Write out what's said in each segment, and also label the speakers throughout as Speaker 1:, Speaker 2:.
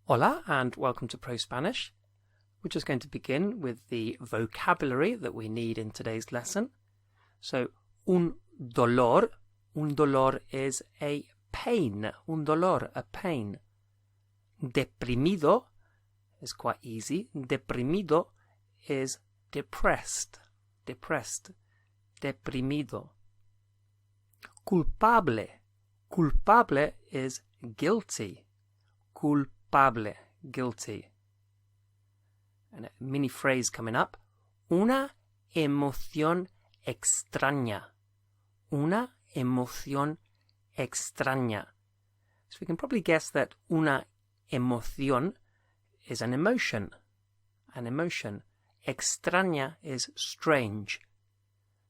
Speaker 1: Hola and welcome to ProSpanish. We're just going to begin with the vocabulary that we need in today's lesson. So, un dolor is a pain. Un dolor, a pain. Deprimido is quite easy. Deprimido is depressed. Deprimido. Culpable. Culpable is guilty. Culpable, guilty. And a mini phrase coming up. Una emoción extraña. Una emoción extraña. So we can probably guess that una emoción is an emotion. An emotion. Extraña is strange.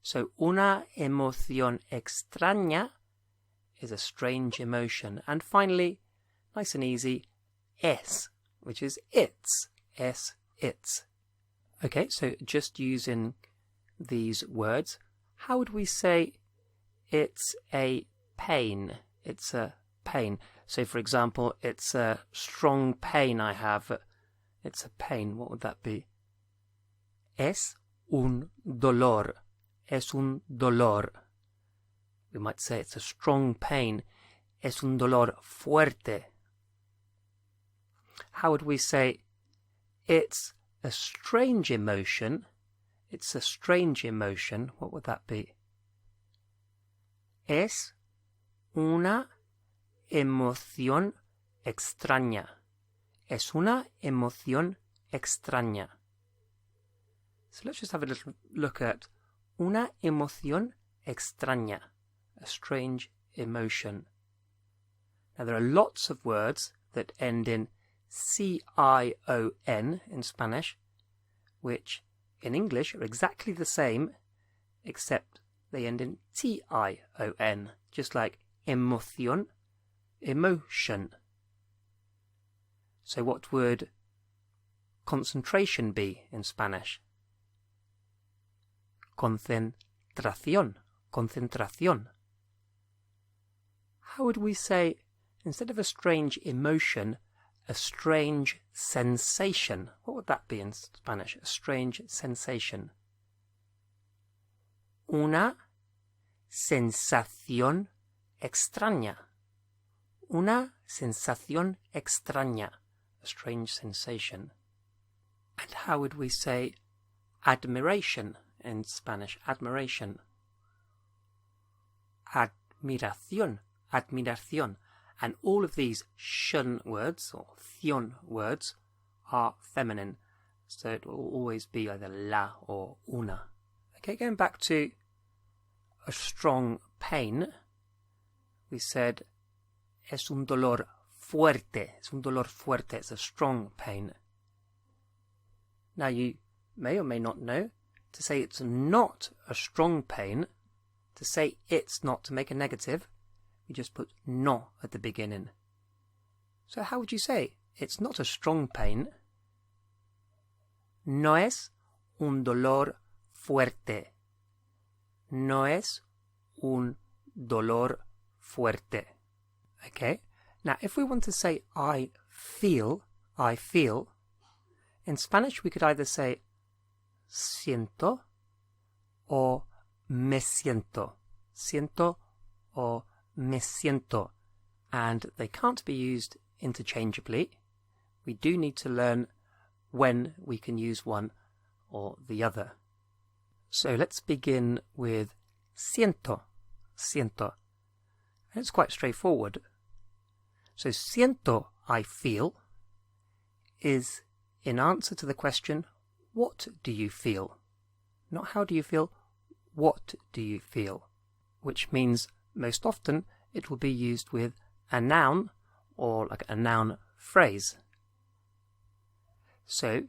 Speaker 1: So una emoción extraña is a strange emotion. And finally, nice and easy, es, which is it's. Es, it's. Okay, so just using these words, how would we say it's a pain? It's a pain. So, for example, it's a strong pain I have. It's a pain. What would that be? Es un dolor. Es un dolor. We might say it's a strong pain. Es un dolor fuerte. How would we say it's a strange emotion? It's a strange emotion. What would that be? Es una emoción extraña. Es una emoción extraña. So let's just have a little look at una emoción extraña, a strange emotion. Now there are lots of words that end in C-I-O-N in Spanish, which in English are exactly the same, except they end in T-I-O-N, just like emoción, emotion. So what would concentration be in Spanish? Concentración, concentración. How would we say, instead of a strange emotion, a strange sensation? What would that be in Spanish? A strange sensation. Una sensación extraña. Una sensación extraña. A strange sensation. And how would we say admiration in Spanish? Admiration. Admiración. Admiración. And all of these shun words, or ción words, are feminine. So it will always be either la or una. Okay, going back to a strong pain, we said es un dolor fuerte. Es un dolor fuerte. It's a strong pain. Now you may or may not know, to say it's not a strong pain, to say it's not, to make a negative, we just put no at the beginning. So how would you say it's not a strong pain? No es un dolor fuerte. No es un dolor fuerte. Okay? Now, if we want to say I feel, in Spanish we could either say siento or me siento. Siento or me siento. And they can't be used interchangeably. We do need to learn when we can use one or the other. So let's begin with siento. Siento. And it's quite straightforward. So siento, I feel, is in answer to the question, what do you feel? Not how do you feel, what do you feel? Which means most often it will be used with a noun or like a noun phrase. So,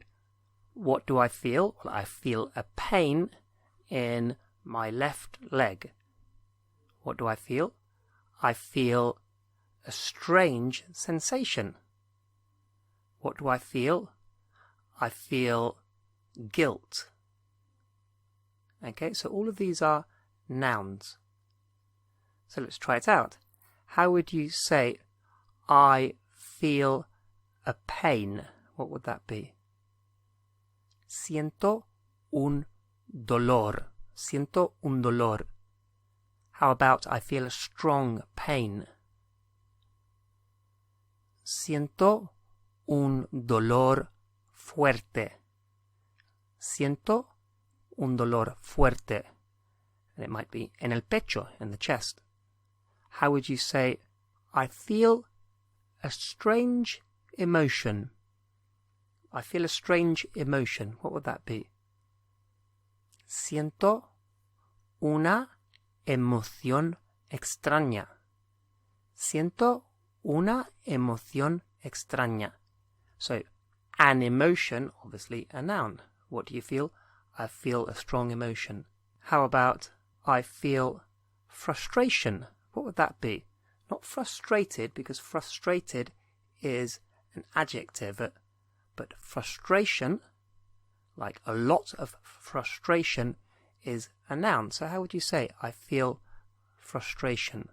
Speaker 1: what do I feel? Well, I feel a pain in my left leg. What do I feel? I feel a strange sensation. What do I feel? I feel guilt. Okay, so all of these are nouns. So let's try it out. How would you say, I feel a pain, what would that be? Siento un dolor. Siento un dolor. How about I feel a strong pain? Siento un dolor fuerte. Siento un dolor fuerte. And it might be en el pecho, in the chest. How would you say, I feel a strange emotion? I feel a strange emotion. What would that be? Siento una emoción extraña. Siento una emoción extraña. So, an emotion, obviously a noun. What do you feel? I feel a strong emotion. How about I feel frustration? What would that be? Not frustrated, because frustrated is an adjective, but frustration, like a lot of frustration, is a noun. So how would you say, I feel frustration?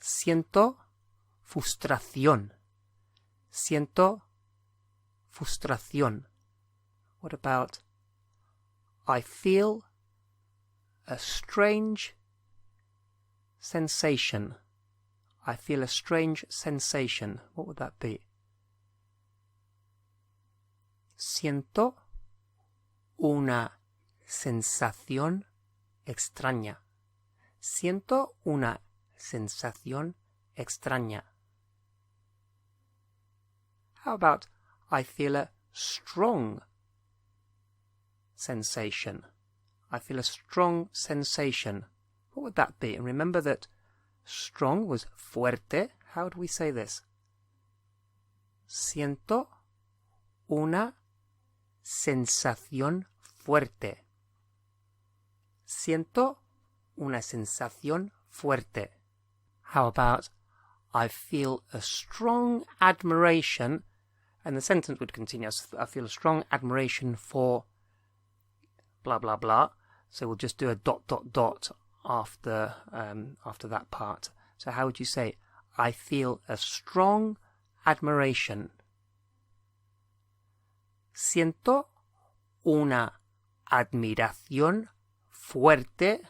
Speaker 1: Siento frustración. Siento frustración. What about, I feel a strange sensation. I feel a strange sensation. What would that be? Siento una sensación extraña. Siento una sensación extraña. How about I feel a strong sensation? I feel a strong sensation. What would that be? And remember that strong was fuerte. How do we say this? Siento una sensación fuerte. Siento una sensación fuerte. How about I feel a strong admiration, and the sentence would continue. I feel a strong admiration for blah blah blah. So we'll just do a ... after that part. So how would you say, I feel a strong admiration? Siento una admiración fuerte.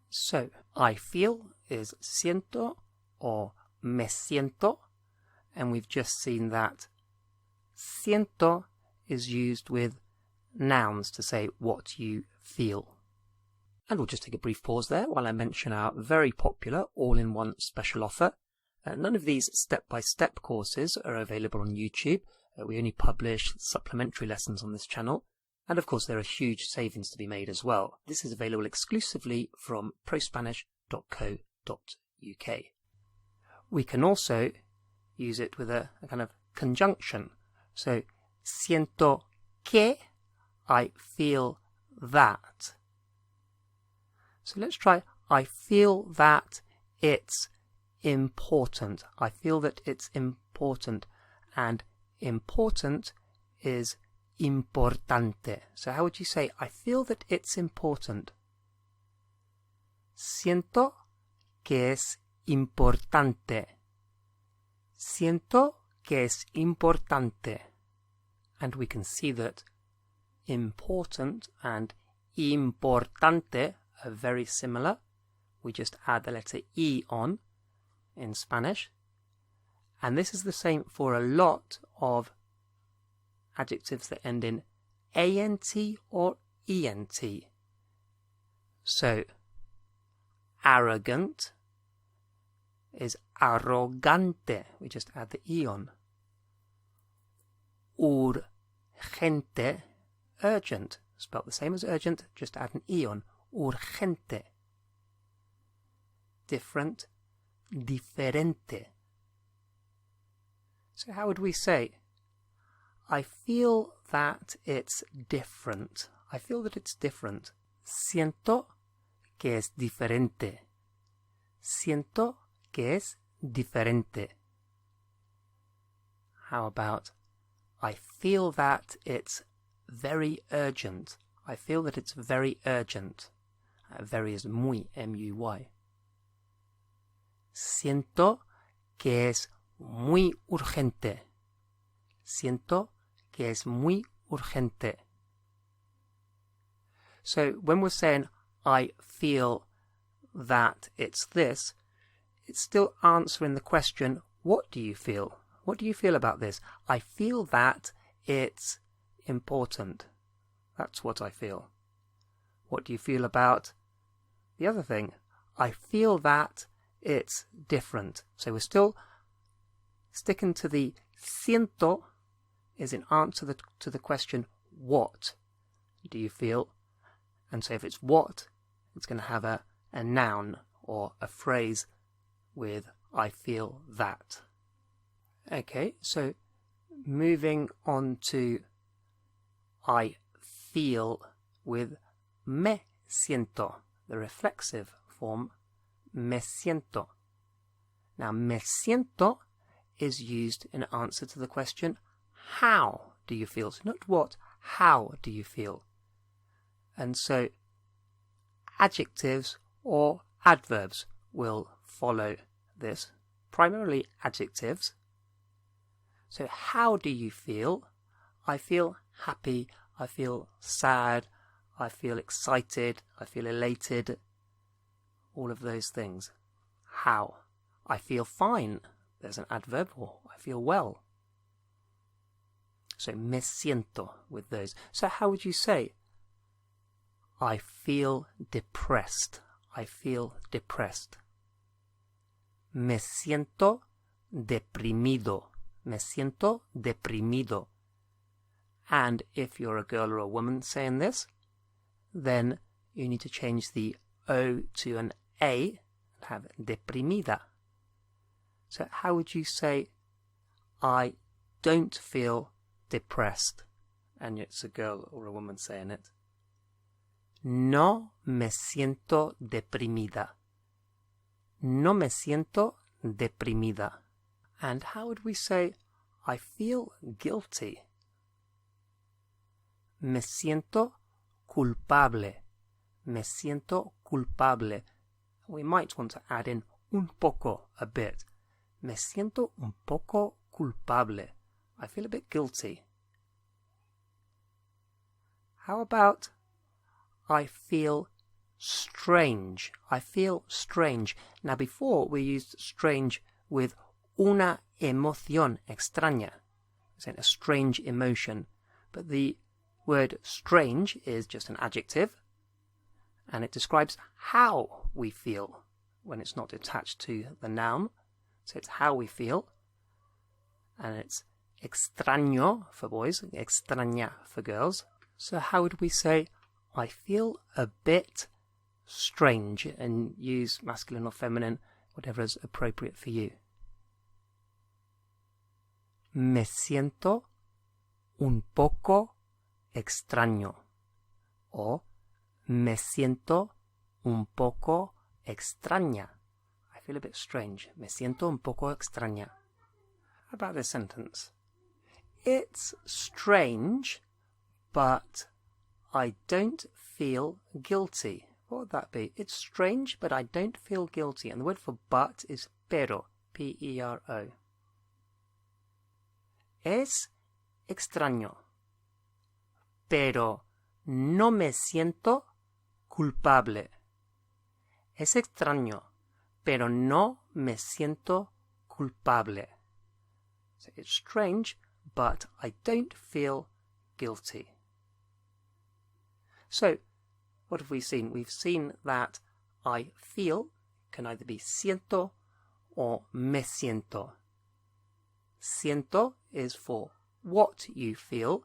Speaker 1: So, I feel is siento or me siento, and we've just seen that siento is used with nouns to say what you feel. And we'll just take a brief pause there while I mention our very popular all-in-one special offer. None of these step-by-step courses are available on YouTube. We only publish supplementary lessons on this channel. And of course there are huge savings to be made as well. This is available exclusively from ProSpanish.co.uk. We can also use it with a kind of conjunction. So, siento que, I feel that. So let's try, I feel that it's important. I feel that it's important. And important is importante. So how would you say, I feel that it's important? Siento que es importante. Siento que es importante. And we can see that important and importante are very similar. We just add the letter E on in Spanish. And this is the same for a lot of adjectives that end in ANT or ENT. So, arrogant is arrogante. We just add the E on. Urgente, urgent, spelled the same as urgent, just add an E on. Urgente. Different, diferente. So how would we say, I feel that it's different. I feel that it's different. Siento que es diferente. Siento que es diferente. How about, I feel that it's very urgent. I feel that it's very urgent. Very is muy, M-U-Y. Siento que es muy urgente. Siento que es muy urgente. So when we're saying, I feel that it's this, it's still answering the question, what do you feel? What do you feel about this? I feel that it's important. That's what I feel. What do you feel about the other thing? I feel that it's different. So we're still sticking to the siento is in answer to the question, what do you feel? And so if it's what, it's going to have a noun or a phrase with I feel that. Okay, so moving on to I feel with me siento, the reflexive form, me siento. Now, me siento is used in answer to the question, how do you feel? So not what, how do you feel? And so adjectives or adverbs will follow this, primarily adjectives. So how do you feel? I feel happy, I feel sad, I feel excited, I feel elated, all of those things. How? I feel fine. There's an adverb, or I feel well. So me siento with those. So how would you say, I feel depressed. I feel depressed. Me siento deprimido. Me siento deprimido. And if you're a girl or a woman saying this, then you need to change the O to an A and have deprimida. So how would you say, I don't feel depressed? And it's a girl or a woman saying it. No me siento deprimida. No me siento deprimida. And how would we say, I feel guilty? Me siento culpable. Me siento culpable. We might want to add in un poco, a bit. Me siento un poco culpable. I feel a bit guilty. How about I feel strange? I feel strange. Now before we used strange with una emoción extraña. It's a strange emotion. But the word strange is just an adjective. And it describes how we feel when it's not attached to the noun. So it's how we feel. And it's extraño for boys, extraña for girls. So how would we say, I feel a bit strange, and use masculine or feminine, whatever is appropriate for you. Me siento un poco extraño. Or me siento un poco extraña. I feel a bit strange. Me siento un poco extraña. How about this sentence? It's strange, but I don't feel guilty. What would that be? It's strange, but I don't feel guilty. And the word for but is pero. P-E-R-O. Es extraño, pero no me siento culpable. Es extraño, pero no me siento culpable. So it's strange, but I don't feel guilty. So, what have we seen? We've seen that I feel can either be siento or me siento. Siento is for what you feel,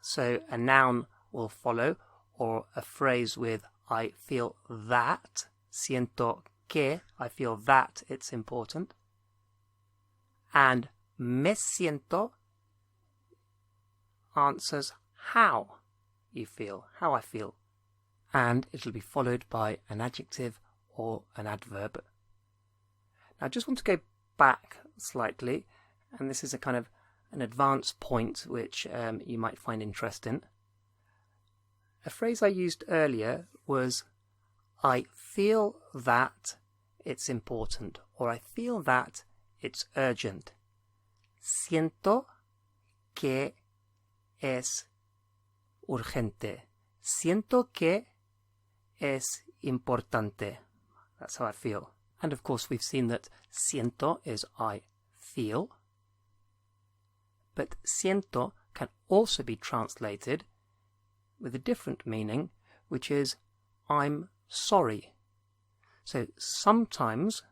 Speaker 1: so a noun will follow, or a phrase with I feel that, siento que, I feel that it's important. And me siento answers how you feel, how I feel. And it'll be followed by an adjective or an adverb. Now I just want to go back slightly, and this is a kind of an advanced point which you might find interesting. A phrase I used earlier was I feel that it's important, or I feel that it's urgent. Siento que es urgente. Siento que es importante. That's how I feel. And of course we've seen that siento is I feel, but siento can also be translated with a different meaning, which is I'm sorry. So sometimes,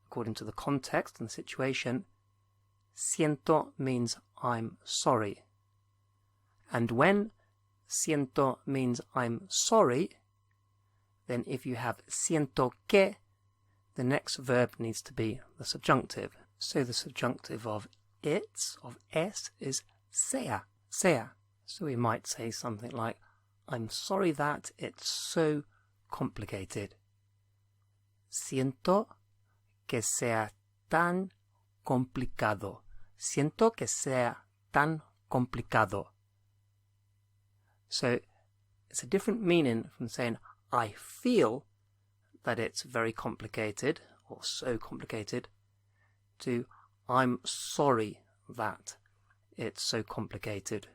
Speaker 1: according to the context and the situation, siento means I'm sorry. And when siento means I'm sorry, then if you have siento que, the next verb needs to be the subjunctive. So the subjunctive of it's, of es, is sea, sea. So we might say something like, I'm sorry that it's so complicated. Siento que sea tan complicado. Siento que sea tan complicado. So it's a different meaning from saying I feel that it's very complicated or so complicated to I'm sorry that it's so complicated.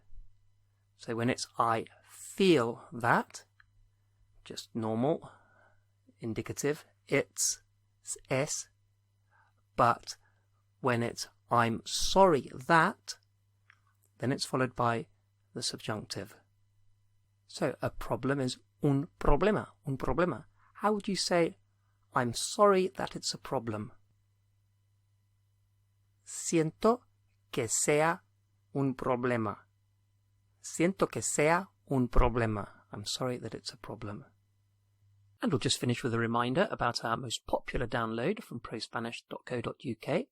Speaker 1: So when it's I feel that, just normal, indicative, it's es, but when it's I'm sorry that, then it's followed by the subjunctive. So a problem is un problema, un problema. How would you say, I'm sorry that it's a problem? Siento que sea un problema. Siento que sea un problema. I'm sorry that it's a problem. And we'll just finish with a reminder about our most popular download from ProSpanish.co.uk.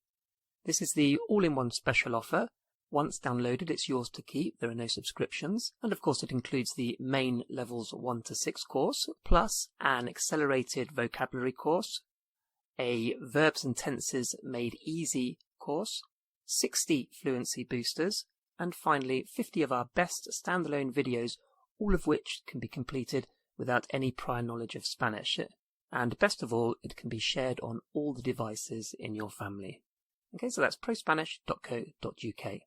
Speaker 1: This is the all-in-one special offer. Once downloaded, it's yours to keep. There are no subscriptions. And of course, it includes the main levels 1 to 6 course, plus an accelerated vocabulary course, a verbs and tenses made easy course, 60 fluency boosters, and finally 50 of our best standalone videos, all of which can be completed without any prior knowledge of Spanish. And best of all, it can be shared on all the devices in your family. Okay, so that's prospanish.co.uk.